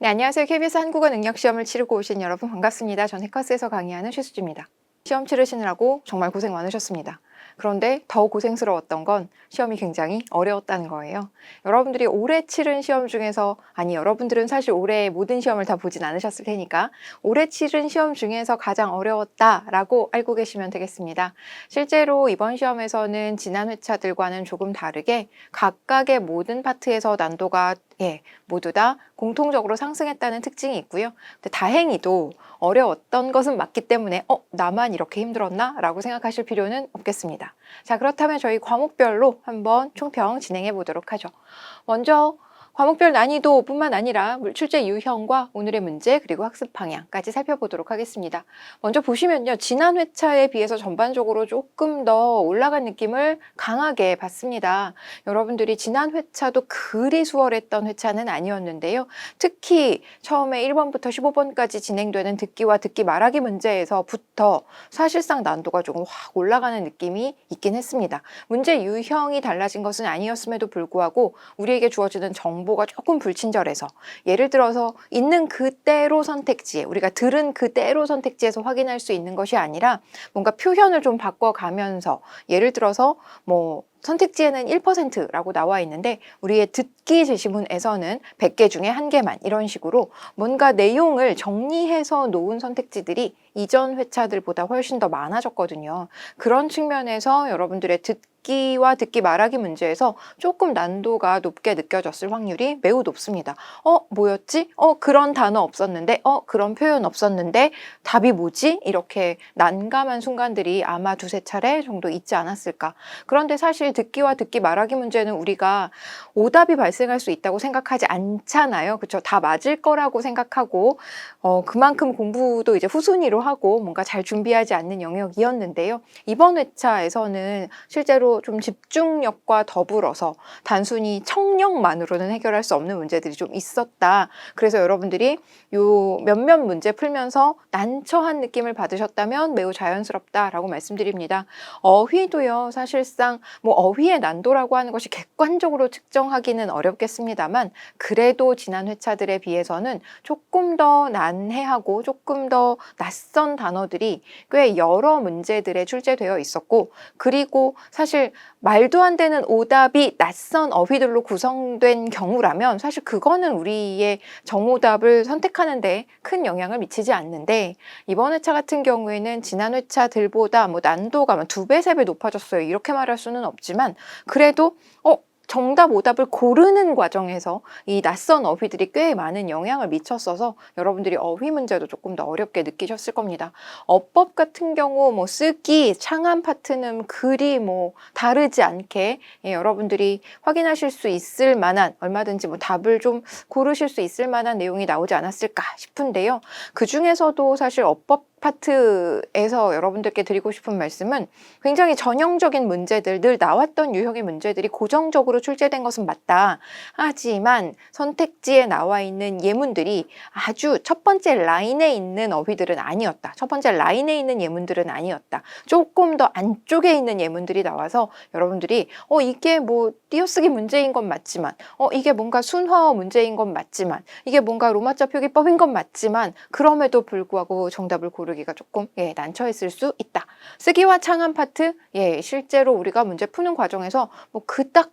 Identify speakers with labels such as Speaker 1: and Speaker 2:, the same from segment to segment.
Speaker 1: 네, 안녕하세요. KBS 한국어 능력시험을 치르고 오신 여러분 반갑습니다. 전 해커스에서 강의하는 최수지입니다. 시험 치르시느라고 정말 고생 많으셨습니다. 그런데 더 고생스러웠던 건 시험이 굉장히 어려웠다는 거예요. 여러분들이 올해 치른 시험 중에서, 여러분들은 사실 올해 모든 시험을 다 보진 않으셨을 테니까 올해 치른 시험 중에서 가장 어려웠다라고 알고 계시면 되겠습니다. 실제로 이번 시험에서는 지난 회차들과는 조금 다르게 각각의 모든 파트에서 난도가 모두 다 공통적으로 상승했다는 특징이 있고요. 근데 다행히도 어려웠던 것은 맞기 때문에 나만 이렇게 힘들었나? 라고 생각하실 필요는 없겠습니다. 자, 그렇다면 저희 과목별로 한번 총평 진행해 보도록 하죠. 먼저 과목별 난이도뿐만 아니라 물출제 유형과 오늘의 문제 그리고 학습 방향까지 살펴보도록 하겠습니다. 먼저 보시면요. 지난 회차에 비해서 전반적으로 조금 더 올라간 느낌을 강하게 받습니다. 여러분들이 지난 회차도 그리 수월했던 회차는 아니었는데요. 특히 처음에 1번부터 15번까지 진행되는 듣기와 듣기 말하기 문제에서부터 사실상 난도가 조금 확 올라가는 느낌이 있긴 했습니다. 문제 유형이 달라진 것은 아니었음에도 불구하고 우리에게 주어지는 정보가 조금 불친절해서, 예를 들어서 있는 그대로 선택지에, 우리가 들은 그대로 선택지에서 확인할 수 있는 것이 아니라 뭔가 표현을 좀 바꿔가면서, 예를 들어서 선택지에는 1%라고 나와 있는데 우리의 듣기 제시문에서는 100개 중에 1개만, 이런 식으로 뭔가 내용을 정리해서 놓은 선택지들이 이전 회차들보다 훨씬 더 많아졌거든요. 그런 측면에서 여러분들의 듣기와 듣기 말하기 문제에서 조금 난도가 높게 느껴졌을 확률이 매우 높습니다. 뭐였지? 그런 단어 없었는데? 그런 표현 없었는데? 답이 뭐지? 이렇게 난감한 순간들이 아마 두세 차례 정도 있지 않았을까. 그런데 사실 듣기와 듣기 말하기 문제는 우리가 오답이 발생할 수 있다고 생각하지 않잖아요. 그렇죠? 다 맞을 거라고 생각하고 그만큼 공부도 이제 후순위로 하고 뭔가 잘 준비하지 않는 영역이었는데요. 이번 회차에서는 실제로 좀 집중력과 더불어서 단순히 청력만으로는 해결할 수 없는 문제들이 좀 있었다. 그래서 여러분들이 요 몇몇 문제 풀면서 난처한 느낌을 받으셨다면 매우 자연스럽다라고 말씀드립니다. 어휘도요, 사실상 어휘의 난도라고 하는 것이 객관적으로 측정하기는 어렵겠습니다만, 그래도 지난 회차들에 비해서는 조금 더 난해하고 조금 더 낯선 단어들이 꽤 여러 문제들에 출제되어 있었고, 그리고 사실 말도 안 되는 오답이 낯선 어휘들로 구성된 경우라면 사실 그거는 우리의 정오답을 선택하는 데 큰 영향을 미치지 않는데, 이번 회차 같은 경우에는 지난 회차들보다 난도가 2배, 3배 높아졌어요. 이렇게 말할 수는 없지만 그래도 정답 오답을 고르는 과정에서 이 낯선 어휘들이 꽤 많은 영향을 미쳤어서 여러분들이 어휘 문제도 조금 더 어렵게 느끼셨을 겁니다. 어법 같은 경우 쓰기, 창한 파트는 그리 다르지 않게 여러분들이 확인하실 수 있을 만한, 얼마든지 답을 좀 고르실 수 있을 만한 내용이 나오지 않았을까 싶은데요. 그 중에서도 사실 어법 파트에서 여러분들께 드리고 싶은 말씀은, 굉장히 전형적인 문제들, 늘 나왔던 유형의 문제들이 고정적으로 출제된 것은 맞다. 하지만 선택지에 나와 있는 예문들이 아주 첫 번째 라인에 있는 어휘들은 아니었다. 첫 번째 라인에 있는 예문들은 아니었다. 조금 더 안쪽에 있는 예문들이 나와서 여러분들이 이게 띄어쓰기 문제인 건 맞지만, 이게 뭔가 순화어 문제인 건 맞지만, 이게 뭔가 로마자 표기법인 건 맞지만, 그럼에도 불구하고 정답을 고르기가 조금 난처했을 수 있다. 쓰기와 창한 파트, 실제로 우리가 문제 푸는 과정에서 그닥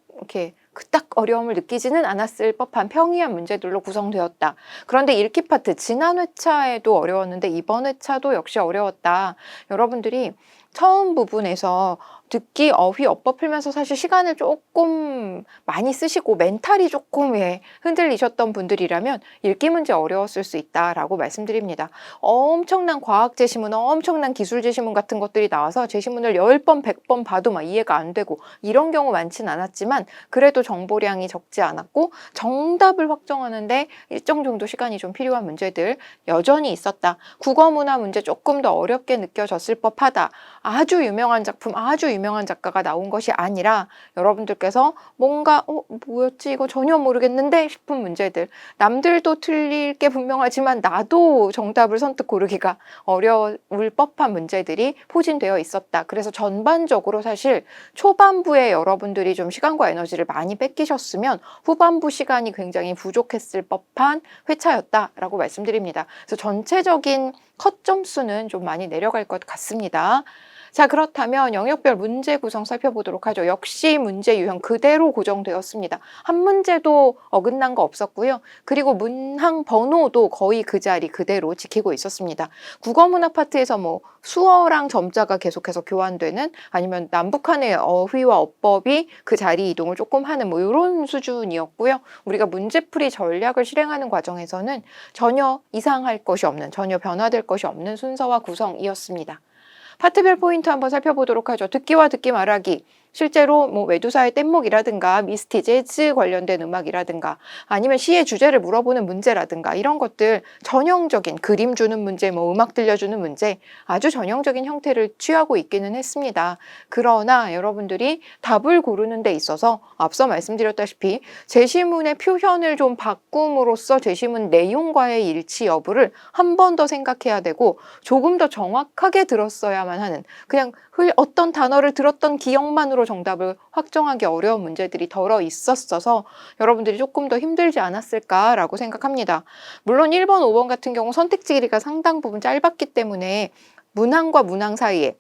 Speaker 1: 어려움을 느끼지는 않았을 법한 평이한 문제들로 구성되었다. 그런데 읽기 파트, 지난 회차에도 어려웠는데 이번 회차도 역시 어려웠다. 여러분들이 처음 부분에서 듣기, 어휘, 어법 풀면서 사실 시간을 조금 많이 쓰시고 멘탈이 조금 흔들리셨던 분들이라면 읽기 문제 어려웠을 수 있다라고 말씀드립니다. 엄청난 과학 제시문, 엄청난 기술 제시문 같은 것들이 나와서 제시문을 10번, 100번 봐도 이해가 안 되고 이런 경우 많진 않았지만, 그래도 정보량이 적지 않았고 정답을 확정하는데 일정 정도 시간이 좀 필요한 문제들 여전히 있었다. 국어 문화 문제 조금 더 어렵게 느껴졌을 법하다. 아주 유명한 작품, 아주 유명한 작가가 나온 것이 아니라 여러분들께서 뭔가 뭐였지 이거 전혀 모르겠는데 싶은 문제들, 남들도 틀릴 게 분명하지만 나도 정답을 선뜻 고르기가 어려울 법한 문제들이 포진되어 있었다. 그래서 전반적으로 사실 초반부에 여러분들이 좀 시간과 에너지를 많이 뺏기셨으면 후반부 시간이 굉장히 부족했을 법한 회차였다라고 말씀드립니다. 그래서 전체적인 컷 점수는 좀 많이 내려갈 것 같습니다. 자, 그렇다면 영역별 문제 구성 살펴보도록 하죠. 역시 문제 유형 그대로 고정되었습니다. 한 문제도 어긋난 거 없었고요. 그리고 문항 번호도 거의 그 자리 그대로 지키고 있었습니다. 국어문학 파트에서 뭐 수어랑 점자가 계속해서 교환되는, 아니면 남북한의 어휘와 어법이 그 자리 이동을 조금 하는 뭐 이런 수준이었고요. 우리가 문제풀이 전략을 실행하는 과정에서는 전혀 이상할 것이 없는, 전혀 변화될 것이 없는 순서와 구성이었습니다. 파트별 포인트 한번 살펴보도록 하죠. 듣기와 듣기 말하기. 실제로 뭐 외두사의 뗏목이라든가 미스티 재즈 관련된 음악이라든가 아니면 시의 주제를 물어보는 문제라든가 이런 것들 전형적인 그림 주는 문제, 뭐 음악 들려주는 문제, 아주 전형적인 형태를 취하고 있기는 했습니다. 그러나 여러분들이 답을 고르는 데 있어서 앞서 말씀드렸다시피 제시문의 표현을 좀 바꿈으로써 제시문 내용과의 일치 여부를 한 번 더 생각해야 되고 조금 더 정확하게 들었어야만 하는, 그냥 어떤 단어를 들었던 기억만으로 정답을 확정하기 어려운 문제들이 덜어 있었어서 여러분들이 조금 더 힘들지 않았을까라고 생각합니다. 물론 1번, 5번 같은 경우 선택지 길이가 상당 부분 짧았기 때문에 문항과 문항 사이에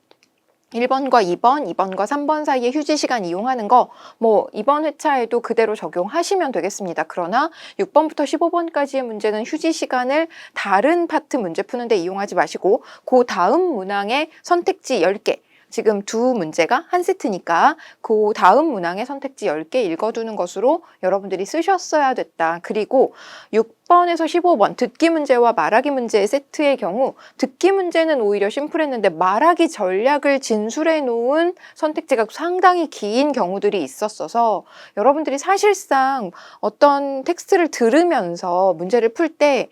Speaker 1: 1번과 2번, 2번과 3번 사이에 휴지 시간 이용하는 거 뭐 이번 회차에도 그대로 적용하시면 되겠습니다. 그러나 6번부터 15번까지의 문제는 휴지 시간을 다른 파트 문제 푸는데 이용하지 마시고 그 다음 문항의 선택지 10개, 지금 두 문제가 한 세트니까 그 다음 문항의 선택지 10개 읽어두는 것으로 여러분들이 쓰셨어야 됐다. 그리고 6번에서 15번 듣기 문제와 말하기 문제의 세트의 경우 듣기 문제는 오히려 심플했는데 말하기 전략을 진술해 놓은 선택지가 상당히 긴 경우들이 있었어서 여러분들이 사실상 어떤 텍스트를 들으면서 문제를 풀 때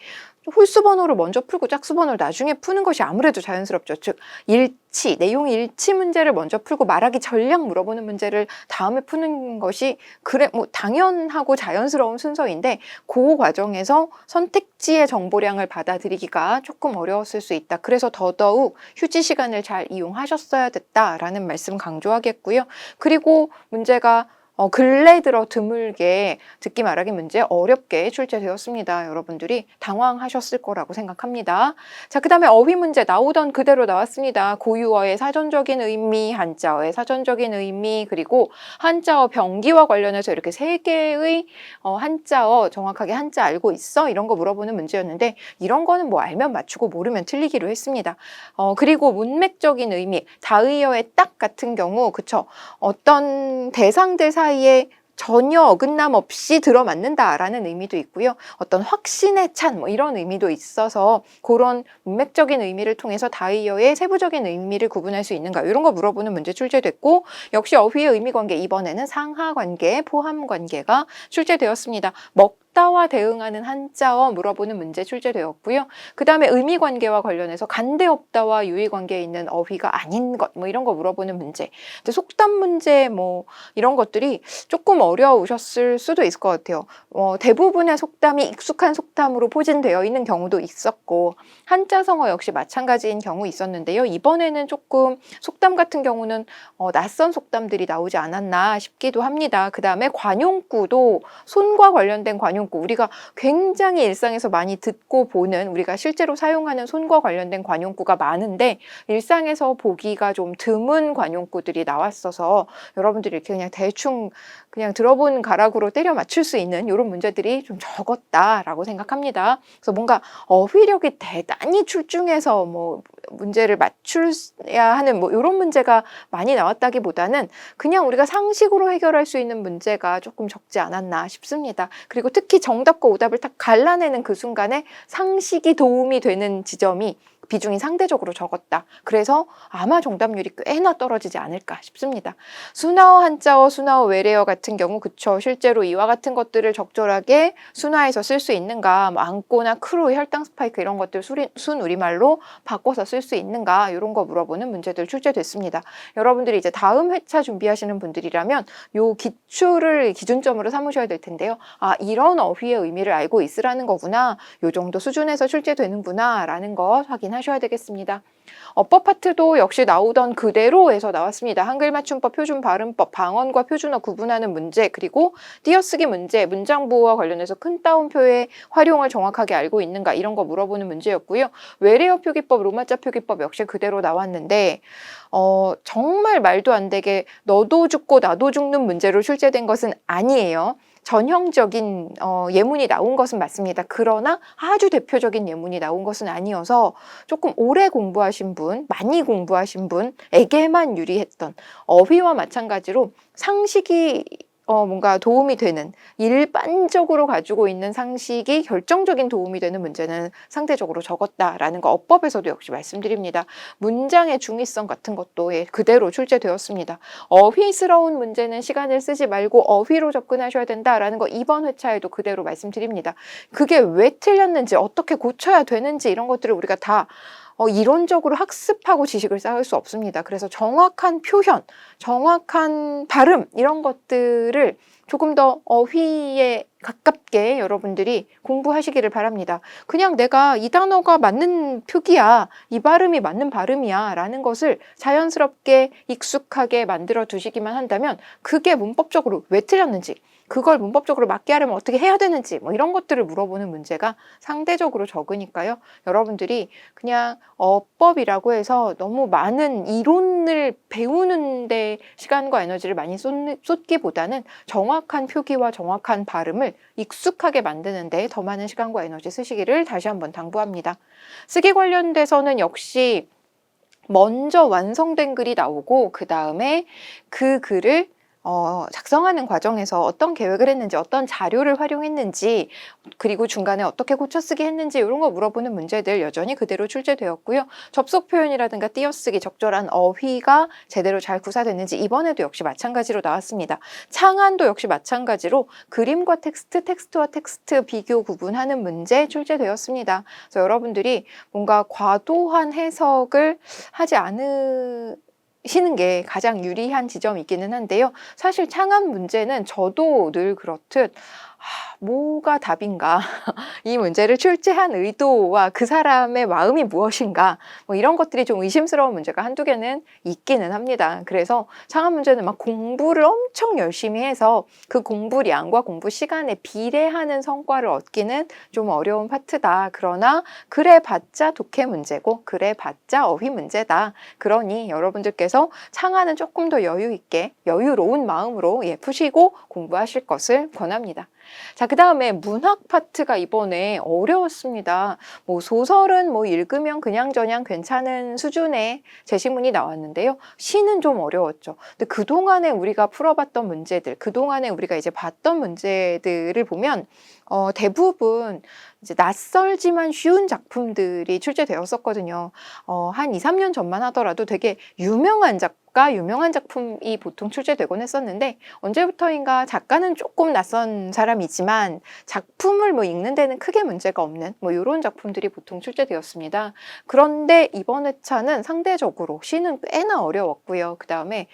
Speaker 1: 홀수 번호를 먼저 풀고 짝수 번호를 나중에 푸는 것이 아무래도 자연스럽죠. 즉 일치, 내용 일치 문제를 먼저 풀고 말하기 전략 물어보는 문제를 다음에 푸는 것이 그래 뭐 당연하고 자연스러운 순서인데 그 과정에서 선택지의 정보량을 받아들이기가 조금 어려웠을 수 있다. 그래서 더더욱 휴지 시간을 잘 이용하셨어야 됐다라는 말씀 강조하겠고요. 그리고 문제가 근래 들어 드물게 듣기 말하기 문제 어렵게 출제되었습니다. 여러분들이 당황하셨을 거라고 생각합니다. 자, 그 다음에 어휘 문제 나오던 그대로 나왔습니다. 고유어의 사전적인 의미, 한자어의 사전적인 의미, 그리고 한자어 병기와 관련해서 이렇게 3개의 한자어 정확하게 한자 알고 있어? 이런 거 물어보는 문제였는데 이런 거는 뭐 알면 맞추고 모르면 틀리기로 했습니다. 그리고 문맥적인 의미, 다의어의 딱 같은 경우 그쵸? 어떤 대상들 사이에 전혀 어긋남 없이 들어맞는다라는 의미도 있고요. 어떤 확신에 찬 뭐 이런 의미도 있어서 그런 문맥적인 의미를 통해서 다이어의 세부적인 의미를 구분할 수 있는가 이런 거 물어보는 문제 출제됐고 역시 어휘의 의미 관계 이번에는 상하 관계, 포함 관계가 출제되었습니다. 먹다와 대응하는 한자어 물어보는 문제 출제되었고요. 그 다음에 의미 관계와 관련해서 간대 없다와 유의 관계에 있는 어휘가 아닌 것 뭐 이런 거 물어보는 문제. 근데 속담 문제 뭐 이런 것들이 조금 어려우셨을 수도 있을 것 같아요. 대부분의 속담이 익숙한 속담으로 포진되어 있는 경우도 있었고 한자성어 역시 마찬가지인 경우 있었는데요. 이번에는 조금 속담 같은 경우는 낯선 속담들이 나오지 않았나 싶기도 합니다. 그 다음에 관용구도 손과 관련된 관용구, 우리가 굉장히 일상에서 많이 듣고 보는, 우리가 실제로 사용하는 손과 관련된 관용구가 많은데 일상에서 보기가 좀 드문 관용구들이 나왔어서 여러분들이 이렇게 그냥 대충 그냥 들어본 가락으로 때려 맞출 수 있는 이런 문제들이 좀 적었다라고 생각합니다. 그래서 뭔가 어휘력이 대단히 출중해서 뭐 문제를 맞출야 하는 뭐 이런 문제가 많이 나왔다기보다는 그냥 우리가 상식으로 해결할 수 있는 문제가 조금 적지 않았나 싶습니다. 그리고 특히 정답과 오답을 딱 갈라내는 그 순간에 상식이 도움이 되는 지점이 비중이 상대적으로 적었다. 그래서 아마 정답률이 꽤나 떨어지지 않을까 싶습니다. 순화어 한자어, 순화어 외래어 같은 경우 그쵸. 실제로 이와 같은 것들을 적절하게 순화해서 쓸 수 있는가, 뭐 안고나 크루, 혈당 스파이크 이런 것들 순우리말로 바꿔서 쓸 수 있는가 이런 거 물어보는 문제들 출제됐습니다. 여러분들이 이제 다음 회차 준비하시는 분들이라면 요 기출을 기준점으로 삼으셔야 될 텐데요. 아, 이런 어휘의 의미를 알고 있으라는 거구나. 요 정도 수준에서 출제되는구나 라는 거 확인하셔야 되겠습니다. 어법 파트도 역시 나오던 그대로에서 나왔습니다. 한글 맞춤법, 표준 발음법, 방언과 표준어 구분하는 문제, 그리고 띄어쓰기 문제, 문장 부호와 관련해서 큰 따옴표의 활용을 정확하게 알고 있는가 이런 거 물어보는 문제였고요. 외래어 표기법, 로마자 표기법 역시 그대로 나왔는데 정말 말도 안 되게 너도 죽고 나도 죽는 문제로 출제된 것은 아니에요. 전형적인 예문이 나온 것은 맞습니다. 그러나 아주 대표적인 예문이 나온 것은 아니어서 조금 오래 공부하신 분, 많이 공부하신 분에게만 유리했던 어휘와 마찬가지로 상식이 뭔가 도움이 되는 일반적으로 가지고 있는 상식이 결정적인 도움이 되는 문제는 상대적으로 적었다라는 거 어법에서도 역시 말씀드립니다. 문장의 중의성 같은 것도 그대로 출제되었습니다. 어휘스러운 문제는 시간을 쓰지 말고 어휘로 접근하셔야 된다라는 거 이번 회차에도 그대로 말씀드립니다. 그게 왜 틀렸는지 어떻게 고쳐야 되는지 이런 것들을 우리가 다 이론적으로 학습하고 지식을 쌓을 수 없습니다. 그래서 정확한 표현, 정확한 발음 이런 것들을 조금 더 어휘에 가깝게 여러분들이 공부하시기를 바랍니다. 그냥 내가 이 단어가 맞는 표기야, 이 발음이 맞는 발음이야 라는 것을 자연스럽게 익숙하게 만들어 두시기만 한다면 그게 문법적으로 왜 틀렸는지, 그걸 문법적으로 맞게 하려면 어떻게 해야 되는지 뭐 이런 것들을 물어보는 문제가 상대적으로 적으니까요. 여러분들이 그냥 어법이라고 해서 너무 많은 이론을 배우는데 시간과 에너지를 많이 쏟기보다는 정확한 표기와 정확한 발음을 익숙하게 만드는 데 더 많은 시간과 에너지 쓰시기를 다시 한번 당부합니다. 쓰기 관련돼서는 역시 먼저 완성된 글이 나오고 그 다음에 그 글을 작성하는 과정에서 어떤 계획을 했는지, 어떤 자료를 활용했는지, 그리고 중간에 어떻게 고쳐쓰기 했는지 이런 거 물어보는 문제들 여전히 그대로 출제되었고요. 접속 표현이라든가 띄어쓰기, 적절한 어휘가 제대로 잘 구사됐는지 이번에도 역시 마찬가지로 나왔습니다. 창안도 역시 마찬가지로 그림과 텍스트, 텍스트와 텍스트 비교 구분하는 문제 출제되었습니다. 그래서 여러분들이 뭔가 과도한 해석을 하지 않으시는 게 가장 유리한 지점이 있기는 한데요. 사실 창안 문제는 저도 늘 그렇듯 뭐가 답인가 이 문제를 출제한 의도와 그 사람의 마음이 무엇인가 뭐 이런 것들이 좀 의심스러운 문제가 한두 개는 있기는 합니다. 그래서 창안 문제는 막 공부를 엄청 열심히 해서 그 공부량과 공부 시간에 비례하는 성과를 얻기는 좀 어려운 파트다. 그러나 그래봤자 독해 문제고 그래봤자 어휘 문제다. 그러니 여러분들께서 창안은 조금 더 여유 있게 여유로운 마음으로 푸시고 공부하실 것을 권합니다. 자, 그 다음에 문학 파트가 이번에 어려웠습니다. 뭐 소설은 뭐 읽으면 그냥저냥 괜찮은 수준의 제시문이 나왔는데요. 시는 좀 어려웠죠. 근데 그동안에 우리가 풀어봤던 문제들, 그동안에 우리가 이제 봤던 문제들을 보면 대부분 이제 낯설지만 쉬운 작품들이 출제되었었거든요. 한 2, 3년 전만 하더라도 되게 유명한 작품이 보통 출제되곤 했었는데 언제부터인가 작가는 조금 낯선 사람이지만 작품을 뭐 읽는 데는 크게 문제가 없는 뭐 이런 작품들이 보통 출제되었습니다. 그런데 이번 회차는 상대적으로 시는 꽤나 어려웠고요. 그 다음에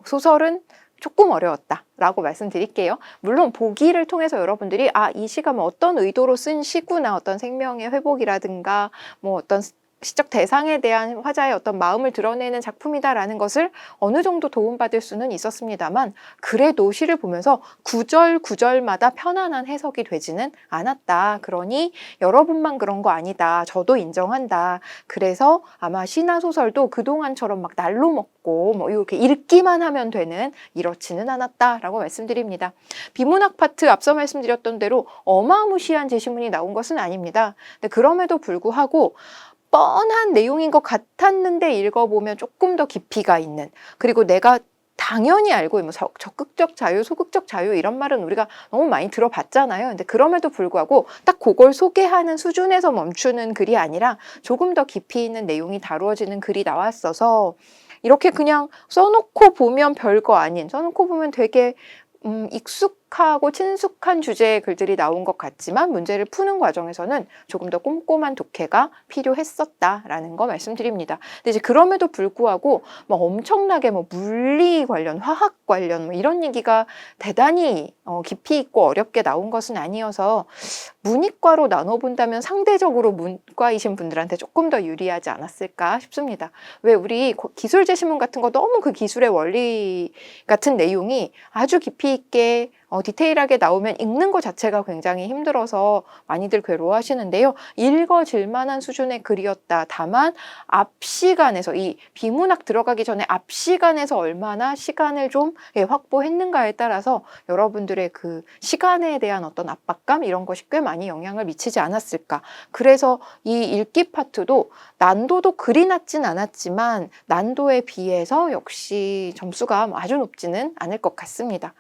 Speaker 1: 소설은 조금 어려웠다라고 말씀드릴게요. 물론 보기를 통해서 여러분들이 이 시가 뭐 어떤 의도로 쓴 시구나 어떤 생명의 회복이라든가 뭐 어떤 시적 대상에 대한 화자의 어떤 마음을 드러내는 작품이다라는 것을 어느 정도 도움받을 수는 있었습니다만 그래도 시를 보면서 구절 구절마다 편안한 해석이 되지는 않았다. 그러니 여러분만 그런 거 아니다. 저도 인정한다. 그래서 아마 시나 소설도 그동안처럼 막 날로 먹고 뭐 이렇게 읽기만 하면 되는 이렇지는 않았다라고 말씀드립니다. 비문학 파트 앞서 말씀드렸던 대로 어마무시한 제시문이 나온 것은 아닙니다. 근데 그럼에도 불구하고 뻔한 내용인 것 같았는데 읽어보면 조금 더 깊이가 있는, 그리고 내가 당연히 알고 뭐 적극적 자유, 소극적 자유 이런 말은 우리가 너무 많이 들어봤잖아요. 근데 그럼에도 불구하고 딱 그걸 소개하는 수준에서 멈추는 글이 아니라 조금 더 깊이 있는 내용이 다루어지는 글이 나왔어서 이렇게 그냥 써놓고 보면 별거 아닌, 써놓고 보면 되게 익숙하고 친숙한 주제의 글들이 나온 것 같지만 문제를 푸는 과정에서는 조금 더 꼼꼼한 독해가 필요했었다라는 거 말씀드립니다. 근데 이제 그럼에도 불구하고 막 엄청나게 뭐 물리 관련, 화학 관련 뭐 이런 얘기가 대단히 깊이 있고 어렵게 나온 것은 아니어서 문이과로 나눠본다면 상대적으로 문과이신 분들한테 조금 더 유리하지 않았을까 싶습니다. 왜 우리 기술제시문 같은 거 너무 그 기술의 원리 같은 내용이 아주 깊이 있게 디테일하게 나오면 읽는 것 자체가 굉장히 힘들어서 많이들 괴로워하시는데요. 읽어질 만한 수준의 글이었다. 다만 앞 시간에서 이 비문학 들어가기 전에 앞 시간에서 얼마나 시간을 좀 확보했는가에 따라서 여러분들의 그 시간에 대한 어떤 압박감 이런 것이 꽤 많이 영향을 미치지 않았을까. 그래서 이 읽기 파트도 난도도 그리 낮진 않았지만 난도에 비해서 역시 점수가 아주 높지는 않을 것 같습니다.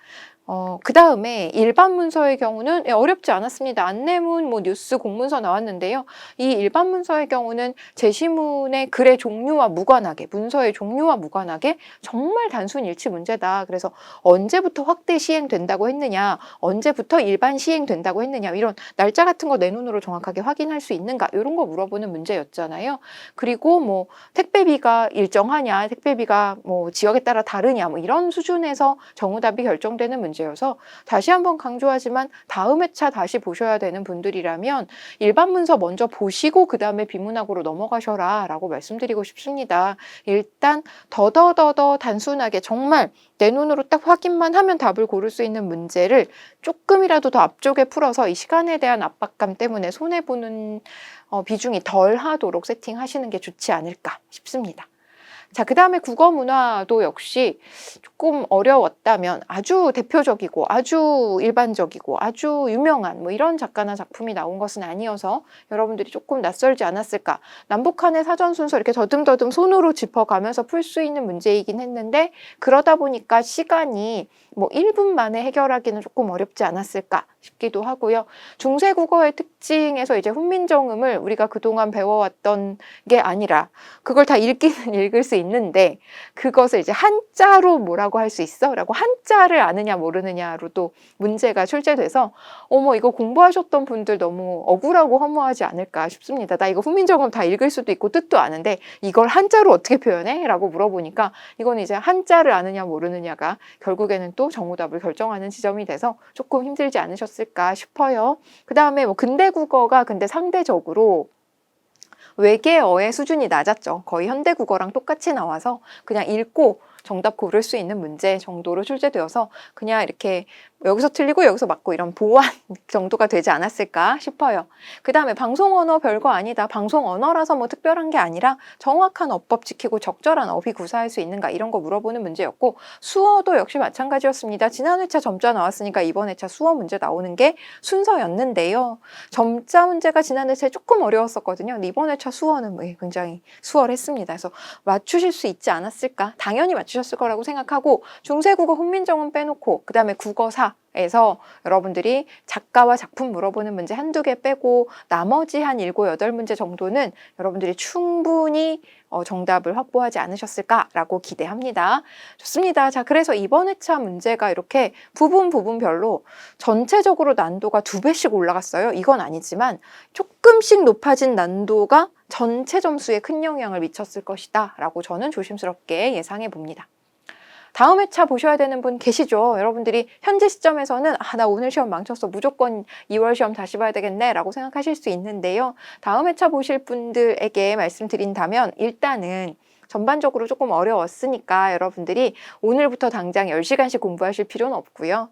Speaker 1: 그 다음에 일반 문서의 경우는 어렵지 않았습니다. 안내문, 뭐 뉴스, 공문서 나왔는데요. 이 일반 문서의 경우는 제시문의 글의 종류와 무관하게, 문서의 종류와 무관하게 정말 단순 일치 문제다. 그래서 언제부터 확대 시행된다고 했느냐, 언제부터 일반 시행된다고 했느냐, 이런 날짜 같은 거 내 눈으로 정확하게 확인할 수 있는가, 이런 거 물어보는 문제였잖아요. 그리고 뭐 택배비가 일정하냐, 택배비가 뭐 지역에 따라 다르냐, 뭐 이런 수준에서 정우답이 결정되는 문제여서 다시 한번 강조하지만 다음 회차 다시 보셔야 되는 분들이라면 일반 문서 먼저 보시고 그 다음에 비문학으로 넘어가셔라 라고 말씀드리고 싶습니다. 일단 더더더더 단순하게 정말 내 눈으로 딱 확인만 하면 답을 고를 수 있는 문제를 조금이라도 더 앞쪽에 풀어서 이 시간에 대한 압박감 때문에 손해보는 비중이 덜 하도록 세팅하시는 게 좋지 않을까 싶습니다. 자, 그 다음에 국어 문화도 역시 조금 어려웠다면 아주 대표적이고 아주 일반적이고 아주 유명한 뭐 이런 작가나 작품이 나온 것은 아니어서 여러분들이 조금 낯설지 않았을까. 남북한의 사전 순서 이렇게 더듬더듬 손으로 짚어가면서 풀 수 있는 문제이긴 했는데 그러다 보니까 시간이 뭐 1분 만에 해결하기는 조금 어렵지 않았을까 싶기도 하고요. 중세국어의 특징에서 이제 훈민정음을 우리가 그동안 배워왔던 게 아니라 그걸 다 읽기는 읽을 수 있는데 그것을 이제 한자로 뭐라고 할 수 있어? 라고 한자를 아느냐 모르느냐로 또 문제가 출제돼서 어머 이거 공부하셨던 분들 너무 억울하고 허무하지 않을까 싶습니다. 나 이거 훈민정음 다 읽을 수도 있고 뜻도 아는데 이걸 한자로 어떻게 표현해? 라고 물어보니까 이건 이제 한자를 아느냐 모르느냐가 결국에는 또 정우답을 결정하는 지점이 돼서 조금 힘들지 않으셨을까 싶어요. 그 다음에 뭐 근대국어가 근데 상대적으로 외계어의 수준이 낮았죠. 거의 현대국어랑 똑같이 나와서 그냥 읽고 정답 고를 수 있는 문제 정도로 출제되어서 그냥 이렇게 여기서 틀리고 여기서 맞고 이런 보완 정도가 되지 않았을까 싶어요. 그 다음에 방송 언어 별거 아니다. 방송 언어라서 뭐 특별한 게 아니라 정확한 어법 지키고 적절한 어휘 구사할 수 있는가 이런 거 물어보는 문제였고 수어도 역시 마찬가지였습니다. 지난 회차 점자 나왔으니까 이번 회차 수어 문제 나오는 게 순서였는데요. 점자 문제가 지난 회차에 조금 어려웠었거든요. 근데 이번 회차 수어는 굉장히 수월했습니다. 그래서 맞추실 수 있지 않았을까? 당연히 맞추셨을 거라고 생각하고 중세국어 훈민정음 빼놓고 그 다음에 국어사 에서 여러분들이 작가와 작품 물어보는 문제 한두 개 빼고 나머지 한 7, 8문제 정도는 여러분들이 충분히 정답을 확보하지 않으셨을까라고 기대합니다. 좋습니다. 자, 그래서 이번 회차 문제가 이렇게 부분별로 전체적으로 난도가 2배씩 올라갔어요. 이건 아니지만 조금씩 높아진 난도가 전체 점수에 큰 영향을 미쳤을 것이다 라고 저는 조심스럽게 예상해 봅니다. 다음 회차 보셔야 되는 분 계시죠? 여러분들이 현재 시점에서는 나 오늘 시험 망쳤어. 무조건 2월 시험 다시 봐야 되겠네 라고 생각하실 수 있는데요. 다음 회차 보실 분들에게 말씀드린다면 일단은 전반적으로 조금 어려웠으니까 여러분들이 오늘부터 당장 10시간씩 공부하실 필요는 없고요.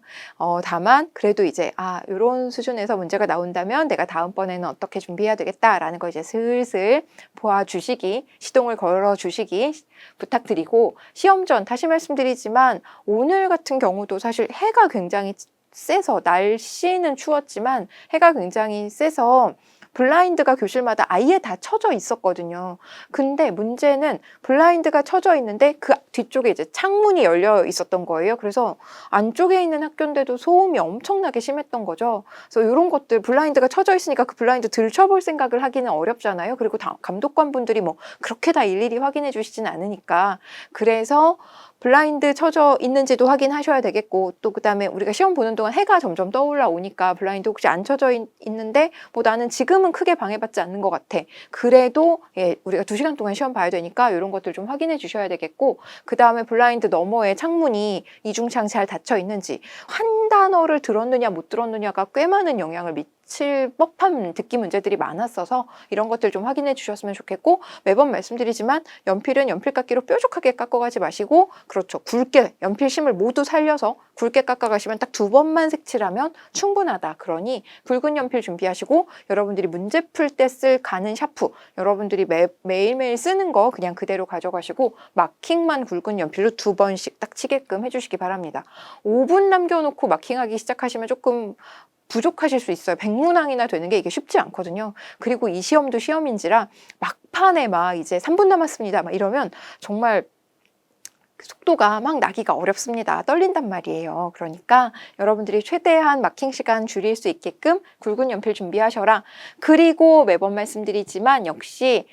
Speaker 1: 다만 그래도 이제 이런 수준에서 문제가 나온다면 내가 다음번에는 어떻게 준비해야 되겠다라는 거 이제 슬슬 보아주시기, 시동을 걸어주시기 부탁드리고 시험 전 다시 말씀드리지만 오늘 같은 경우도 사실 해가 굉장히 세서 날씨는 추웠지만 해가 굉장히 세서 블라인드가 교실마다 아예 다 쳐져 있었거든요. 근데 문제는 블라인드가 쳐져 있는데 그 뒤쪽에 이제 창문이 열려 있었던 거예요. 그래서 안쪽에 있는 학교인데도 소음이 엄청나게 심했던 거죠. 그래서 이런 것들 블라인드가 쳐져 있으니까 그 블라인드 들춰볼 생각을 하기는 어렵잖아요. 그리고 감독관 분들이 뭐 그렇게 다 일일이 확인해 주시진 않으니까. 그래서 블라인드 쳐져 있는지도 확인하셔야 되겠고, 또 그다음에 우리가 시험 보는 동안 해가 점점 떠올라 오니까 블라인드 혹시 안 쳐져 있는데 뭐 나는 지금은 크게 방해받지 않는 것 같아. 그래도 우리가 2시간 동안 시험 봐야 되니까 이런 것들 좀 확인해 주셔야 되겠고, 그다음에 블라인드 너머에 창문이 이중창 잘 닫혀 있는지, 한 단어를 들었느냐 못 들었느냐가 꽤 많은 영향을 미칠 법한 듣기 문제들이 많았어서 이런 것들 좀 확인해 주셨으면 좋겠고, 매번 말씀드리지만 연필은 연필깎이로 뾰족하게 깎아가지 마시고, 그렇죠, 굵게 연필심을 모두 살려서 굵게 깎아가시면 딱 2번만 색칠하면 충분하다. 그러니 굵은 연필 준비하시고, 여러분들이 문제 풀 때 쓸 가는 샤프, 여러분들이 매일매일 쓰는 거 그냥 그대로 가져가시고 마킹만 굵은 연필로 2번씩 딱 치게끔 해주시기 바랍니다. 5분 남겨놓고 마킹하기 시작하시면 조금 부족하실 수 있어요. 백문항이나 되는 게 이게 쉽지 않거든요. 그리고 이 시험도 시험인지라 막판에 막 이제 3분 남았습니다 막 이러면 정말 속도가 막 나기가 어렵습니다. 떨린단 말이에요. 그러니까 여러분들이 최대한 마킹 시간 줄일 수 있게끔 굵은 연필 준비하셔라. 그리고 매번 말씀드리지만 역시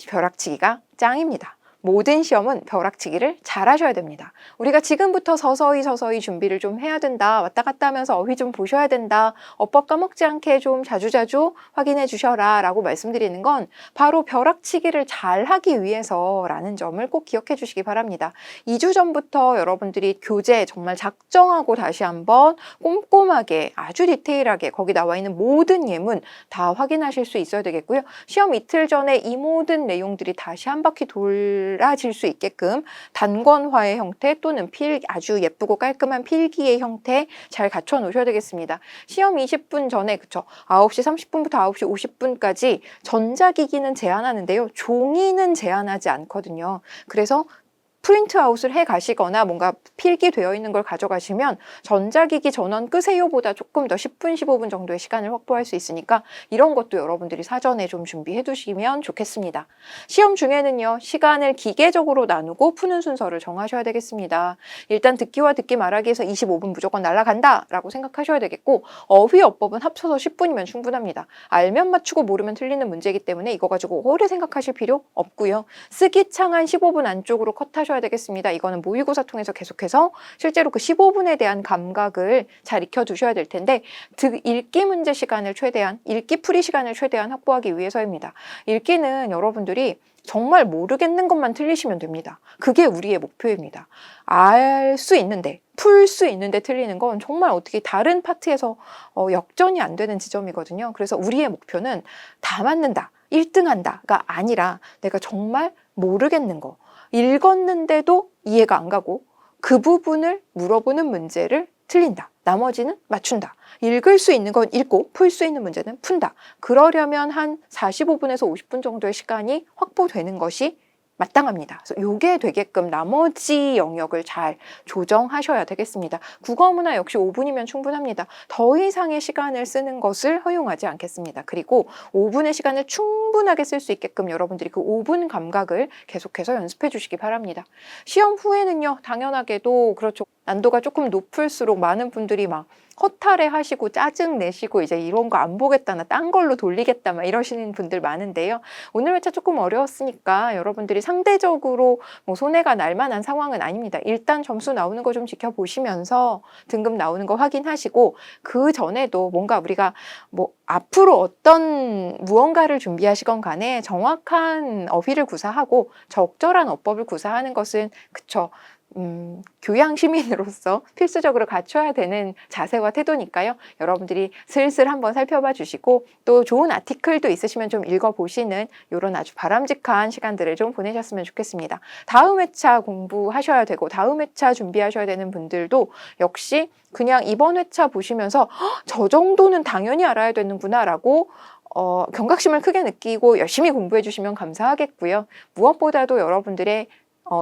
Speaker 1: 벼락치기가 짱입니다. 모든 시험은 벼락치기를 잘 하셔야 됩니다. 우리가 지금부터 서서히 준비를 좀 해야 된다. 왔다 갔다 하면서 어휘 좀 보셔야 된다. 어법 까먹지 않게 좀 자주자주 확인해 주셔라 라고 말씀드리는 건 바로 벼락치기를 잘 하기 위해서라는 점을 꼭 기억해 주시기 바랍니다. 2주 전부터 여러분들이 교재 정말 작정하고 다시 한번 꼼꼼하게 아주 디테일하게 거기 나와 있는 모든 예문 다 확인하실 수 있어야 되겠고요. 시험 이틀 전에 이 모든 내용들이 다시 한 바퀴 돌아질 수 있게끔 단권화의 형태 또는 아주 예쁘고 깔끔한 필기의 형태 잘 갖춰 놓으셔야 되겠습니다. 시험 20분 전에, 그쵸, 9시 30분부터 9시 50분까지 전자기기는 제한하는데요. 종이는 제한하지 않거든요. 그래서 프린트아웃을 해 가시거나 뭔가 필기되어 있는 걸 가져가시면 전자기기 전원 끄세요 보다 조금 더 10분, 15분 정도의 시간을 확보할 수 있으니까 이런 것도 여러분들이 사전에 좀 준비해 두시면 좋겠습니다. 시험 중에는요, 시간을 기계적으로 나누고 푸는 순서를 정하셔야 되겠습니다. 일단 듣기와 듣기 말하기에서 25분 무조건 날아간다 라고 생각하셔야 되겠고, 어휘 어법은 합쳐서 10분이면 충분합니다. 알면 맞추고 모르면 틀리는 문제이기 때문에 이거 가지고 오래 생각하실 필요 없고요. 쓰기창 한 15분 안쪽으로 컷하셔야 되겠습니다. 이거는 모의고사 통해서 계속해서 실제로 그 15분에 대한 감각을 잘 익혀두셔야 될 텐데, 읽기 문제 시간을 최대한, 읽기 풀이 시간을 최대한 확보하기 위해서입니다. 읽기는 여러분들이 정말 모르겠는 것만 틀리시면 됩니다. 그게 우리의 목표입니다. 알 수 있는데, 풀 수 있는데 틀리는 건 정말 어떻게 다른 파트에서 역전이 안 되는 지점이거든요. 그래서 우리의 목표는 다 맞는다, 1등 한다가 아니라 내가 정말 모르겠는 거, 읽었는데도 이해가 안 가고 그 부분을 물어보는 문제를 틀린다. 나머지는 맞춘다. 읽을 수 있는 건 읽고 풀 수 있는 문제는 푼다. 그러려면 한 45분에서 50분 정도의 시간이 확보되는 것이 마땅합니다. 그래서 이게 되게끔 나머지 영역을 잘 조정하셔야 되겠습니다. 국어 문화 역시 5분이면 충분합니다. 더 이상의 시간을 쓰는 것을 허용하지 않겠습니다. 그리고 5분의 시간을 충분하게 쓸 수 있게끔 여러분들이 그 5분 감각을 계속해서 연습해 주시기 바랍니다. 시험 후에는요, 당연하게도 그렇죠, 난도가 조금 높을수록 많은 분들이 막 허탈해 하시고 짜증 내시고 이제 이런 거 안 보겠다, 나 딴 걸로 돌리겠다 막 이러시는 분들 많은데요. 오늘 회차 조금 어려웠으니까 여러분들이 상대적으로 뭐 손해가 날 만한 상황은 아닙니다. 일단 점수 나오는 거 좀 지켜보시면서 등급 나오는 거 확인하시고, 그 전에도 뭔가 우리가 뭐 앞으로 어떤 무언가를 준비하시건 간에 정확한 어휘를 구사하고 적절한 어법을 구사하는 것은, 그쵸, 교양 시민으로서 필수적으로 갖춰야 되는 자세와 태도니까요. 여러분들이 슬슬 한번 살펴봐 주시고, 또 좋은 아티클도 있으시면 좀 읽어보시는 이런 아주 바람직한 시간들을 좀 보내셨으면 좋겠습니다. 다음 회차 공부하셔야 되고 다음 회차 준비하셔야 되는 분들도 역시 그냥 이번 회차 보시면서 저 정도는 당연히 알아야 되는구나 라고 경각심을 크게 느끼고 열심히 공부해 주시면 감사하겠고요. 무엇보다도 여러분들의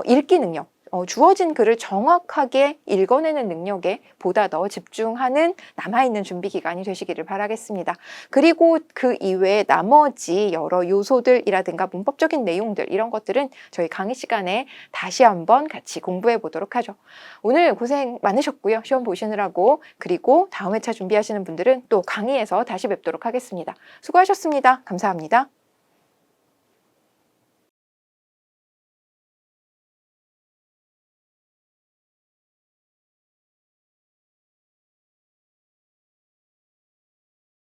Speaker 1: 읽기 능력, 주어진 글을 정확하게 읽어내는 능력에 보다 더 집중하는 남아있는 준비 기간이 되시기를 바라겠습니다. 그리고 그 이외에 나머지 여러 요소들이라든가 문법적인 내용들 이런 것들은 저희 강의 시간에 다시 한번 같이 공부해 보도록 하죠. 오늘 고생 많으셨고요. 시험 보시느라고. 그리고 다음 회차 준비하시는 분들은 또 강의에서 다시 뵙도록 하겠습니다. 수고하셨습니다. 감사합니다.